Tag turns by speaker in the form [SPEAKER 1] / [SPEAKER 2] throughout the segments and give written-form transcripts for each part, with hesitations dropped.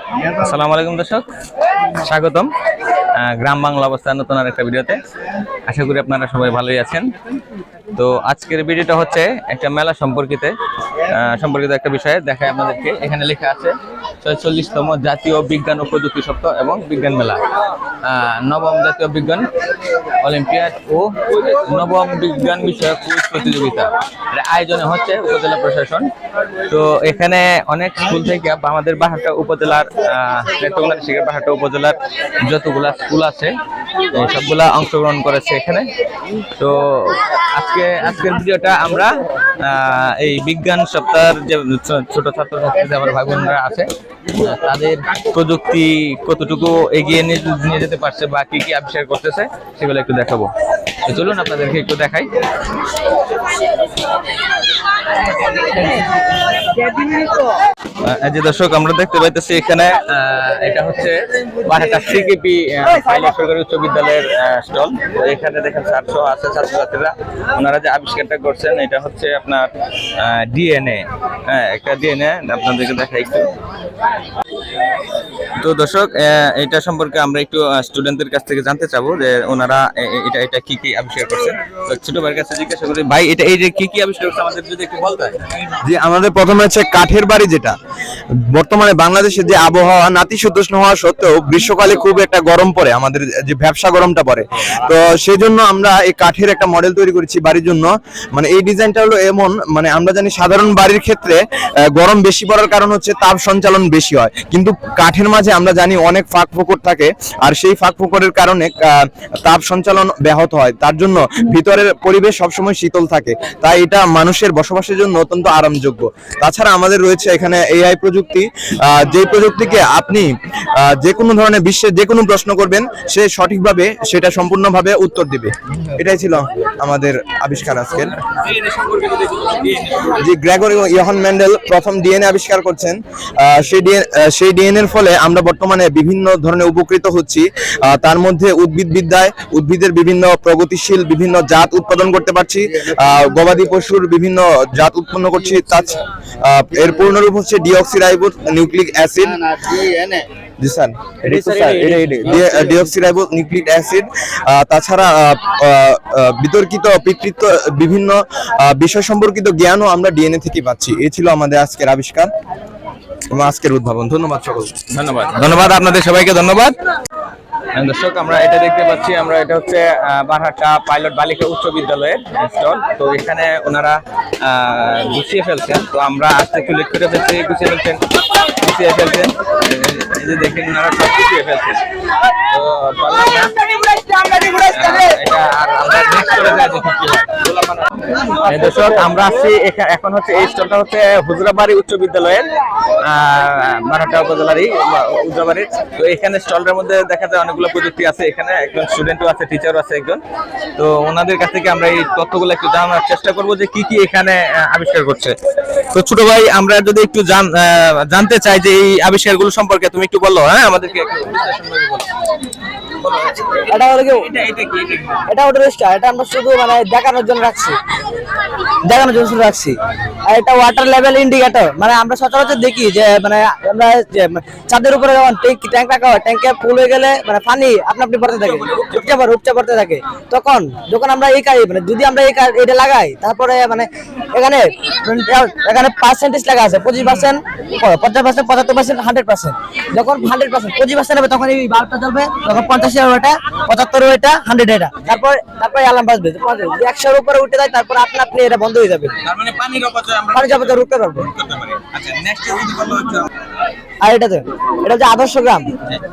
[SPEAKER 1] আসসালামু আলাইকুম দর্শক, স্বাগতম গ্রাম বাংলা অবস্থান নতুন আর একটা ভিডিওতে। আশা করি আপনারা সবাই ভালোই আছেন। তো আজকের ভিডিওটা হচ্ছে একটা মেলা সম্পর্কিত একটা বিষয়ে দেখায় আপনাদেরকে। এখানে লেখা আছে ৪৬তম জাতীয় বিজ্ঞান ও প্রযুক্তি সপ্তাহ এবং বিজ্ঞান মেলা, নবম জাতীয় বিজ্ঞান অলিম্পিয়াড ও নবম বিজ্ঞান বিষয়ক কুইজ প্রতিযোগিতা আয়োজনে হচ্ছে উপজেলা প্রশাসন। তো এখানে অনেক স্কুল থেকে আমাদের বাহাটা উপজেলার বাহাটা উপজেলার যতগুলা স্কুল আছে সবগুলা অংশগ্রহণ করেছে এখানে। তো আজকের ভিডিওটা আমরা এই বিজ্ঞান সপ্তাহের যে ছোট ছাত্রছাত্রী আমার ভাই বোনরা আছে তাদের প্রযুক্তি কতটুকু এগিয়ে নিয়ে যেতে পারছে বা কি কি আবিষ্কার করতেছে সেগুলো একটু দেখাবো। তো চলুন আপনাদেরকে একটু দেখাই। যে দর্শক আমরা দেখতে পাইতেছি এখানে এটা হচ্ছে বারহাটা সিকেপি সরকারি উচ্চ বিদ্যালয়ের স্টল। তো এখানে দেখেন 400 আছে ছাত্রছাত্রীরা, ওনারা যে আবিষ্কারটা করছেন এটা হচ্ছে আপনার ডিএনএ, একটা ডিএনএ আপনাদেরকে দেখাই একটু। তো দর্শক এটা সম্পর্কে আমরা একটু স্টুডেন্টদের কাছ থেকে জানতে চাবো যে ওনারা এটা কি কি আবিষ্কার করছেন। তো ছোট ভাইয়ের কাছে জিজ্ঞাসা করি, ভাই এটা এই যে কি কি আবিষ্কার করছে আমাদের যদি একটু বলতে।
[SPEAKER 2] জি, আমাদের প্রথমে হচ্ছে কাঠের বাড়ি, যেটা বর্তমানে বাংলাদেশে যে আবহাওয়া নাতিশীতোষ্ণ হওয়া সত্ত্বেও গ্রীষ্মকালে খুব একটা গরম পড়ে, আমাদের যে ভ্যাপসা গরমটা পড়ে, তো সেই জন্য আমরা এই কাঠের একটা মডেল তৈরি করেছি বাড়ির জন্য। মানে এই ডিজাইনটা হলো এমন, মানে আমরা জানি সাধারণ বাড়ির ক্ষেত্রে গরম বেশি পড়ার কারণ হচ্ছে তাপ সঞ্চালন বেশি হয়, কিন্তু কাঠের মাঝে আমরা জানি অনেক ফাঁক ফোকর থাকে, আর সেই ফাঁক ফোকরের কারণে তাপ সঞ্চালন ব্যাহত হয়। তার জন্য ভিতরের পরিবেশ সবসময় শীতল থাকে, তাই এটা মানুষের বসবাসের জন্য অত্যন্ত আরামযোগ্য। তাছাড়া আমাদের রয়েছে এখানে এআই প্রযুক্তি, যে প্রযুক্তিকে আপনি যে কোনো ধরনের বিশ্বের যে কোনো প্রশ্ন করবেন সে সঠিকভাবে সেটা সম্পূর্ণভাবে উত্তর দিবে। এটাই ছিল আমাদের আবিষ্কার আজকের। জি, গ্রেগরি ইয়োহান মেন্ডেল প্রথম ডিএনএ আবিষ্কার করছেন। সেই ডিএনএ এর ফলে আমরা বর্তমানে বিভিন্ন ধরনের উপকৃত হচ্ছি। তার মধ্যে উদ্ভিদবিদ্যায় উদ্ভিদের বিভিন্ন প্রগতিশীল বিভিন্ন জাত উৎপাদন করতে পারছি, গবাদি পশুর বিভিন্ন জাত উৎপন্ন করছি। এর পূর্ণরূপ হচ্ছে ডিঅক্সিরাইবোজ নিউক্লিক অ্যাসিড। জি স্যার, ডিঅক্সিরাইবোজ নিউক্লিক অ্যাসিড। তাছাড়া বিতর্কিত পিতৃত্ব বিভিন্ন বিষয় সম্পর্কিত জ্ঞানও আমরা ডিএনএ থেকে পাচ্ছি। এই ছিল আমাদের আজকের আবিষ্কার এবং আজকের উদ্ভাবন। ধন্যবাদ সকল।
[SPEAKER 1] ধন্যবাদ আপনাদের সবাইকে, ধন্যবাদ। দর্শক আমরা এটা দেখতে পাচ্ছি, আমরা এটা হচ্ছে বারহাটা পাইলট বালিকা উচ্চ বিদ্যালয়ের স্টল। তো এখানে ওনারা গুছিয়ে ফেলছেন, তো আমরা আজকে একটু লেট করে ফেলছি, গুছিয়ে ফেলছেন এই যে দেখেন ওনারা সব গুছিয়ে ফেলছেন। তো এটা আর আমরা নেক্সট করে যাই দেখি কি হয়। দর্শক আমরা আসছি এখন হচ্ছে এই স্টলটা হচ্ছে হুজরাবাড়ি উচ্চ বিদ্যালয়ের বারহাটা উপজেলারই হুজরাবাড়ির। তো এখানে স্টলের মধ্যে দেখা যায় অনেকগুলো প্রযুক্তি আছে, এখানে একজন স্টুডেন্টও আছে, টিচারও আছে একজন। তো ওনাদের কাছ থেকে আমরা এই তথ্যগুলো একটু জানার চেষ্টা করবো যে কি কি এখানে আবিষ্কার করছে। তো ছোট ভাই, আমরা যদি একটু জানতে চাই যে এই আবিষ্কারগুলো সম্পর্কে তুমি একটু বলো। হ্যাঁ, আমাদেরকে
[SPEAKER 3] এটা হলো কি, এটা ওটা এটা আমরা শুধু মানে দেখানোর জন্য রাখছি। আর এটা ওয়াটার লেভেল ইন্ডিকেটর, মানে আমরা সচরাচর দেখি যে মানে আমরা যে ছাদের উপরে যখন ট্যাঙ্ক রাখা হয়, ট্যাঙ্কে ফুল হয়ে গেলে মানে পানি আপনা আপনি পড়তে থাকে, উপচা পড়তে থাকে। তখন যখন আমরা এই কাজ মানে যদি আমরা এটা লাগাই, তারপরে মানে এখানে পার্সেন্টেজ লেখা আছে 25%, 50%, 75%, 100%। যখন 100%, 25% হবে তখন এই বাল্বটা জ্বলবে, তখন 50 ওটা, 75 ওটা, 100 এটা, তারপরে অ্যালার্ম বাজবে। 100 এর উপরে উঠে যায়, তারপর আপনি এটা বন্ধ হয়ে যাবে। তার মানে পানির অপচয় আমরা রুখতে পারবো। আচ্ছা, নেক্সট যদি বলো হচ্ছে আর এটা যে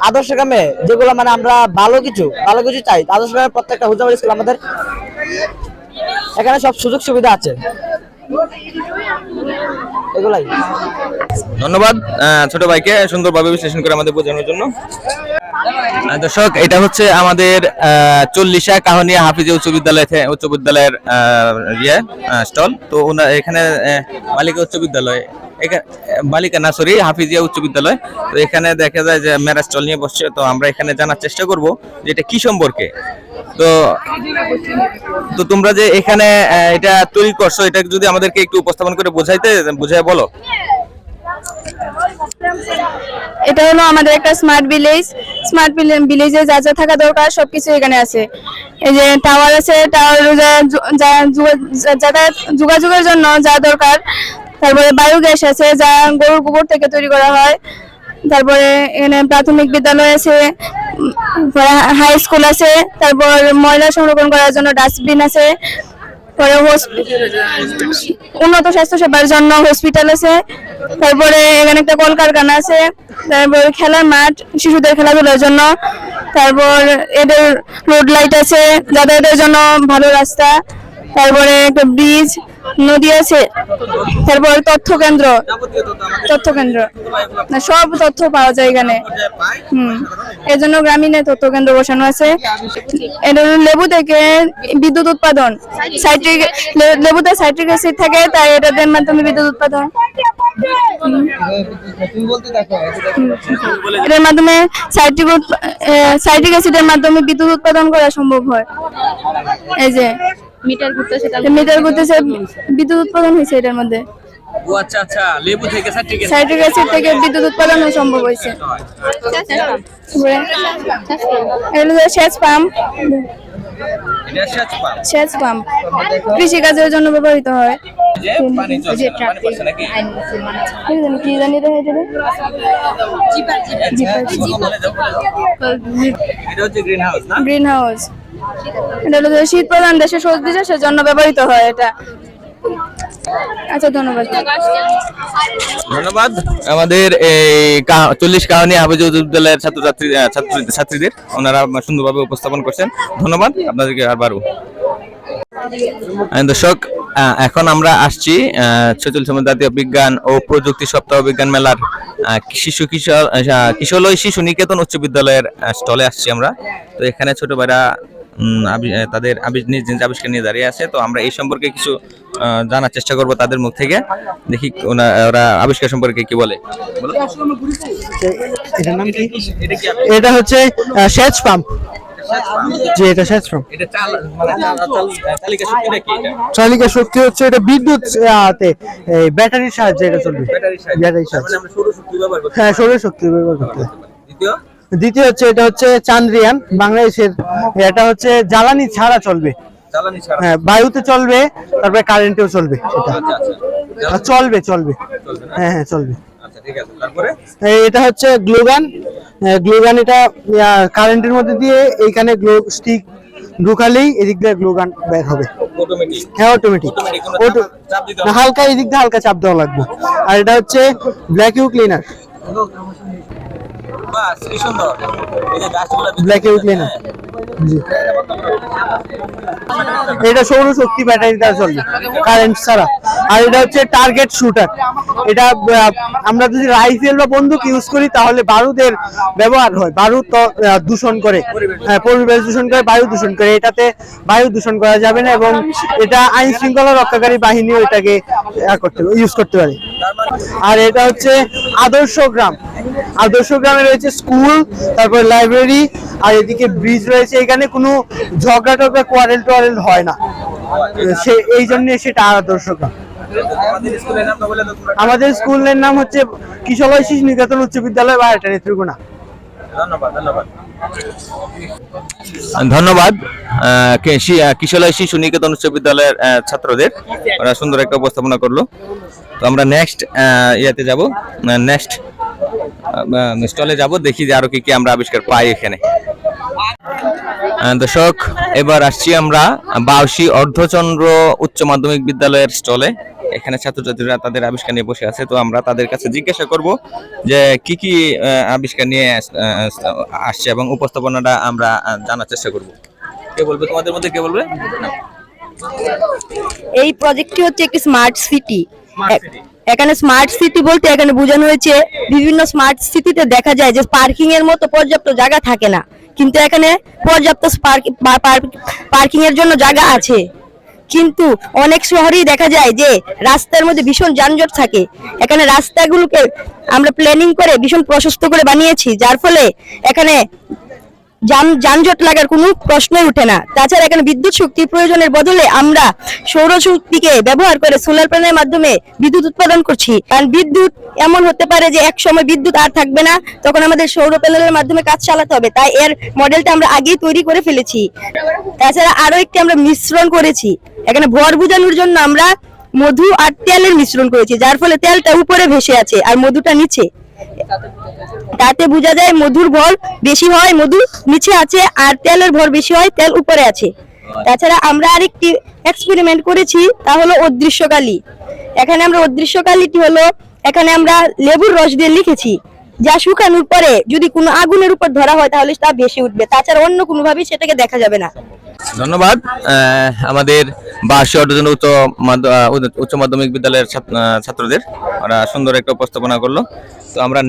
[SPEAKER 3] আদর্শ গ্রামে যেগুলো মানে আমরা ভালো কিছু চাই, আদর্শ গ্রামের প্রত্যেকটা হুজরাবাড়ি স্কুল আমাদের এখানে সব সুযোগ সুবিধা আছে। এগুলাই।
[SPEAKER 1] ধন্যবাদ ছোট ভাইকে সুন্দরভাবে বিশ্লেষণ করে আমাদের বোঝানোর জন্য। দর্শক এটা হচ্ছে আমাদের 40 কাহনিয়া হাফিজ উচ্চ বিদ্যালয়ের স্টল। তো এখানে বালিকা উচ্চ বিদ্যালয়, বালিকা না সরি হাফিজিয়া উচ্চ বিদ্যালয়। তো এখানে দেখা যায় যে মেরা স্টল নিয়ে বসছে। তো আমরা এখানে জানার চেষ্টা করব যে এটা কি সম্পর্কে। তো তোমরা যে এখানে এটা তৈরি করছো, এটা যদি আমাদেরকে একটু উপস্থাপন করে বুঝায় বলো।
[SPEAKER 4] এটা হলো আমাদের একটা স্মার্ট ভিলেজে যা যা থাকা দরকার সবকিছু এখানে আছে। এই যে টাওয়ার আছে, টাওয়ার যাতায়াত যোগাযোগের জন্য যা দরকার। তারপরে বায়োগ্যাস আছে যা গরুর গোবর থেকে তৈরি করা হয়। তারপরে এখানে প্রাথমিক বিদ্যালয় আছে, হাই স্কুল আছে, তারপর ময়লা সংরক্ষণ করার জন্য ডাস্টবিন আছে, পরে উন্নত স্বাস্থ্য সেবার জন্য হসপিটাল আছে, তারপরে এখানে একটা কলকারখানা আছে, তারপর খেলার মাঠ শিশুদের খেলাধুলার জন্য, তারপর এদের রোড লাইট আছে, যাতায়াতের জন্য ভালো রাস্তা, তারপরে একটা ব্রিজ, নদী আছে, তারপর তথ্য কেন্দ্র না সব তথ্য পাওয়া যায় এখানে। এর জন্য গ্রামীণে তথ্য কেন্দ্র বসানো আছে। এটা লেবু থেকে বিদ্যুৎ উৎপাদন, লেবুতে সাইট্রিক অ্যাসিড থাকে, তাই এটাদের মাধ্যমে বিদ্যুৎ উৎপাদন। এটার মাধ্যমে সাইট্রিক অ্যাসিডের মাধ্যমে বিদ্যুৎ উৎপাদন করা সম্ভব হয়। এই যে মিটার ঘুরতেছে, বিদ্যুৎ উৎপাদন হয়েছে এটার মধ্যে।
[SPEAKER 1] ও আচ্ছা আচ্ছা, লেবু থেকে
[SPEAKER 4] সাইট্রিক অ্যাসিড থেকে বিদ্যুৎ উৎপাদন সম্ভব হয়েছে। সেচ পাম্প কৃষি কাজের জন্য ব্যবহৃত হয়। কি জানি গ্রিন হাউস, এটা হলো শীত প্রধান দেশে সবজি চাষের জন্য ব্যবহৃত হয় এটা। আচ্ছা, ধন্যবাদ।
[SPEAKER 1] আমাদের এই 40 কাহিনী হাফেজ বিদ্যালয়ের ছাত্রীদের ওনারা সুন্দরভাবে উপস্থাপন করছেন। ধন্যবাদ আপনাদেরকে আবারও। দর্শক, এখন আমরা আসছি 46তম জাতীয় বিজ্ঞান ও প্রযুক্তি সপ্তাহ বিজ্ঞান মেলার কিশোরলয় শিশু নিকেতন উচ্চ বিদ্যালয়ের স্টলে আসছি আমরা। তো এখানে ছোট ভাইরা তাদের নিজ নিজ আবিষ্কার নিয়ে দাঁড়িয়ে আছে। তো আমরা এই সম্পর্কে কিছু জানার চেষ্টা করব তাদের মুখ থেকে। দেখি ওরা আবিষ্কার সম্পর্কে কি বলে।
[SPEAKER 5] এটার নাম কি? এটা হচ্ছে সেচ পাম্প। জি, এটা সেচ পাম্প। চালিকা শক্তি হচ্ছে এটা বিদ্যুৎ ব্যাটারির সাহায্যে এটা চলবে। ব্যাটারির সাহায্যে, হ্যাঁ, সৌরশক্তি ব্যবহার করতে। দ্বিতীয় হচ্ছে এটা হচ্ছে চান্দ্রিয়ান, বাংলাদেশের। এটা হচ্ছে জ্বালানি ছাড়া চলবে, হ্যাঁ, বায়ুতে চলবে, তারপরে কারেন্টেও চলবে। এটা চলবে, হ্যাঁ হ্যাঁ চলবে। এটা হচ্ছে গ্লুগান। গ্লুগান এটা কারেন্টের মধ্যে দিয়ে এইখানে গ্লো স্টিক ঢুকালেই এদিক দিয়ে গ্লুগান বের হবে। হ্যাঁ, অটোমেটিক। হালকা এদিক দিয়ে হালকা চাপ দেওয়া লাগবে। আর এটা হচ্ছে ভ্যাকুয়াম ক্লিনার। এটা সৌরশক্তি ব্যাটারি দ্বারা চলবে, কারেন্ট ছাড়া। আর এটা হচ্ছে টার্গেট শুটার। এটা আমরা যদি রাইফেল বা বন্দুক ইউজ করি তাহলে বারুদের ব্যবহার হয়। বারুদ দূষণ করে, হ্যাঁ, পরিবেশ দূষণ করে, বায়ু দূষণ করে। এটাতে বায়ু দূষণ করা যাবে না, এবং এটা আইন শৃঙ্খলা রক্ষাকারী বাহিনীও এটাকে ইউজ করতে পারে। আর এটা হচ্ছে আদর্শ গ্রাম। আদর্শ গ্রামে রয়েছে স্কুল, তারপর লাইব্রেরি, আর এদিকে ব্রিজ রয়েছে। এখানে কোনো ঝগড়া টগড়া কোয়ারেল হয় না, এই জন্য সেটা আদর্শ গ্রাম। আমাদের স্কুলের নাম হচ্ছে কিশোরলয় শিশু নিকেতন উচ্চ বিদ্যালয়, বারোটা নেত্রকোনা।
[SPEAKER 1] ধন্যবাদ কিশোরলয় শিশু নিকেতন উচ্চ বিদ্যালয়ের ছাত্রদের, ওরা সুন্দর একটা উপস্থাপনা করলো। তো আমরা নেক্সট ইয়াতে যাব, নেক্সট স্টলে যাব, দেখি যে আরো কি কি আমরা আবিষ্কার পাই এখানে। দর্শক, এবার আসছি আমরা বাউসী অর্ধচন্দ্র উচ্চ মাধ্যমিক বিদ্যালয়ের স্টলে। এখানে ছাত্রছাত্রীরা তাদের আবিষ্কার নিয়ে বসে আছে। তো আমরা তাদের কাছে জিজ্ঞাসা করব যে কি কি আবিষ্কার নিয়ে আসছে এবং উপস্থাপনাটা আমরা জানার চেষ্টা করব। কে বলবে তোমাদের মধ্যে, কে বলবে?
[SPEAKER 6] এই প্রজেক্টটি হচ্ছে একটি স্মার্ট সিটি। এখানে স্মার্ট সিটি বলতে এখানে বোঝানো হয়েছে বিভিন্ন স্মার্ট সিটিতে দেখা যায় যে পার্কিং এর মতো পর্যাপ্ত জায়গা থাকে না, কিন্তু এখানে পর্যাপ্ত পার্কিং এর জন্য জায়গা আছে। কিন্তু অনেক শহরেই দেখা যায় যে রাস্তার মধ্যে ভীষণ যানজট থাকে। এখানে রাস্তাগুলোকে আমরা প্ল্যানিং করে ভীষণ প্রশস্ত করে বানিয়েছি, যার ফলে এখানে যানজট লাগার কোনো প্রশ্নই ওঠে না। তাছাড়া এখানে বিদ্যুৎ শক্তির প্রয়োজনের বদলে আমরা সৌরশক্তিকে ব্যবহার করে সোলার প্যানেলের মাধ্যমে বিদ্যুৎ উৎপাদন করছি। কারণ বিদ্যুৎ এমন হতে পারে যে এক সময় বিদ্যুৎ আর থাকবে না, তখন আমাদের সৌর প্যানেলের মাধ্যমে কাজ চালাতে হবে, তাই এর মডেলটা আমরা আগেই তৈরি করে ফেলেছি। তাছাড়া আরো একটি আমরা মিশ্রণ করেছি, এখানে ভর বোঝানোর জন্য আমরা মধু আর তেলের মিশ্রণ করেছি, যার ফলে তেলটা উপরে ভেসে আছে আর মধুটা নিচে। তাতে বোঝা যায় মধুর ভর বেশি হয়, মধু নিচে আছে, আর তেলের ভর বেশি হয়, তেল উপরে আছে। তাছাড়া আমরা আরেকটি এক্সপেরিমেন্ট করেছি, তা হলো অদৃশ্য কালি। এখানে আমরা অদৃশ্য কালিটি হলো, এখানে আমরা লেবুর রস দিয়ে লিখেছি, যা শুকানোর পরে যদি কোনো আগুনের উপর ধরা হয় তাহলে তা ভেসে উঠবে, তাছাড়া অন্য কোনোভাবেই সেটাকে দেখা যাবে না।
[SPEAKER 1] ধন্যবাদ আমাদের 82 উচ্চ মাধ্যমিক বিদ্যালয়ের ছাত্রদের, ওরা সুন্দর একটা উপস্থাপনা করলো। তো আমরা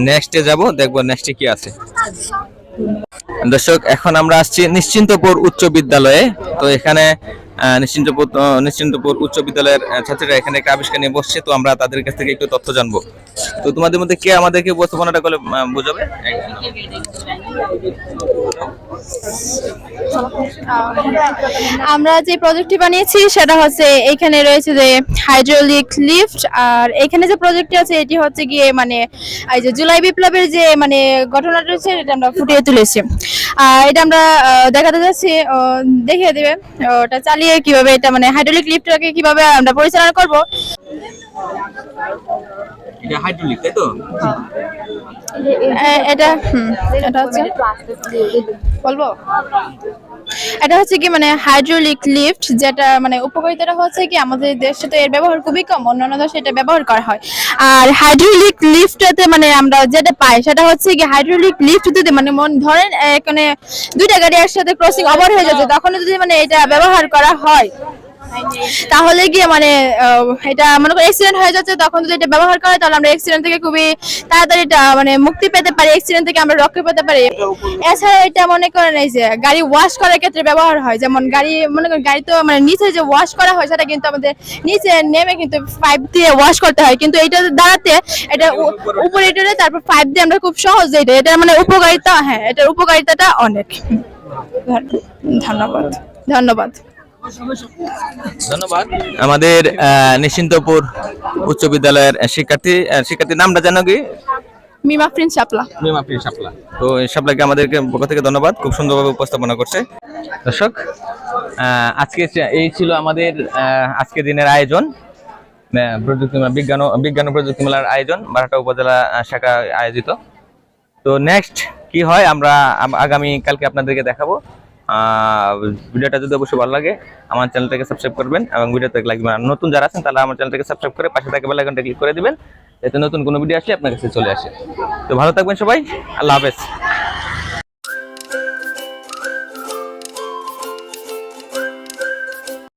[SPEAKER 1] নেক্সটে যাব, দেখবো নেক্সটে কি আছে। দর্শক, এখন আমরা আসছি নিশ্চিন্তপুর উচ্চ বিদ্যালয়ে। তো এখানে নিশ্চিন্তপুর উচ্চ বিদ্যালয়ের ছাত্রীরা এখানে একটা আবিষ্কার নিয়ে বসছে। তো আমরা তাদের কাছ থেকে একটু তথ্য জানবো। তো তোমাদের মধ্যে কে আমাদেরকে উপস্থাপনাটা করে বোঝাবে?
[SPEAKER 4] আমরা যে প্রজেক্টটি বানিয়েছি সেটা হচ্ছে এখানে রয়েছে যে হাইড্রোলিক লিফট, আর এখানে যে প্রজেক্টটি আছে এটি হচ্ছে গিয়ে মানে এই যে জুলাই বিপ্লবের যে মানে ঘটনাটা রয়েছে এটা আমরা ফুটিয়ে তুলেছি। এটা আমরা দেখাতে যাচ্ছি, দেখিয়ে দেবে ওটা চালিয়ে কিভাবে এটা মানে হাইড্রোলিক লিফটটাকে কিভাবে আমরা পরিচালনা করব।
[SPEAKER 1] এটা হাইড্রোলিক, তাই তো?
[SPEAKER 4] এটা হচ্ছে বলবো, এটা হচ্ছে কি মানে হাইড্রোলিক লিফট, যেটা মানে উপকারিতাটা হচ্ছে কি আমাদের দেশে তো এর ব্যবহার খুবই কম, অন্যান্য দেশে এটা ব্যবহার করা হয়। আর হাইড্রোলিক লিফটটাতে মানে আমরা যেটা পাই সেটা হচ্ছে কি হাইড্রোলিক লিফট যদি মানে ধরেন এখানে দুইটা গাড়ি একসাথে ক্রসিং ওভার হয়ে যাচ্ছে, তখন যদি মানে এটা ব্যবহার করা হয় তাহলে গিয়ে মানে এটা মনে করি অ্যাক্সিডেন্ট হয়ে যাচ্ছে, তখন যদি এটা ব্যবহার করা হয় তাহলে আমরা অ্যাক্সিডেন্ট থেকে খুবই তাড়াতাড়ি এটা মানে মুক্তি পেতে পারি, অ্যাক্সিডেন্ট থেকে আমরা রক্ষা পেতে পারি। এছাড়া এটা মনে করেন এই যে গাড়ি ওয়াশ করার ক্ষেত্রে ব্যবহার হয়, যেমন গাড়ি মনে করেন গাড়ি তো মানে নিচে যে ওয়াশ করা হয় সেটা কিন্তু আমাদের নিচে নেমে কিন্তু পাইপ দিয়ে ওয়াশ করতে হয়, কিন্তু এটা দাঁড়াতে এটা উপরে এটা তারপর পাইপ দিয়ে আমরা খুব সহজে এটা মানে উপকারিতা, হ্যাঁ এটার উপকারিতাটা অনেক। ধন্যবাদ।
[SPEAKER 1] ধন্যবাদ আমাদের নিশ্চিন্তপুর উচ্চ বিদ্যালয়ের শিক্ষার্থীর নামটা জানো কি?
[SPEAKER 4] মিমা প্রিন্স শাপলা।
[SPEAKER 1] তো এই শাপলাকে আমাদেরকে পক্ষ থেকে ধন্যবাদ, খুব সুন্দরভাবে উপস্থাপনা করছে। দর্শক, আজকে এই ছিল আমাদের আজকের দিনের আয়োজন, বিজ্ঞান ও প্রযুক্তি মেলার আয়োজন বারহাটা উপজেলা শাখা আয়োজিত। তো নেক্সট কি হয় আমরা আগামী কালকে আপনাদেরকে দেখাবো। ভিডিওটা যদি অবশ্যই ভালো লাগে আমার চ্যানেলটাকে সাবস্ক্রাইব করবেন এবং ভিডিওতে লাইক দিবেন। নতুন যারা আছেন তারা আমার চ্যানেলটাকে সাবস্ক্রাইব করে পাশে থাকা বেল আইকনটা ক্লিক করে দিবেন, যাতে নতুন কোনো ভিডিও আসলে আপনার কাছে চলে আসে। তো ভালো থাকবেন সবাই, আল্লাহ হাফেজ।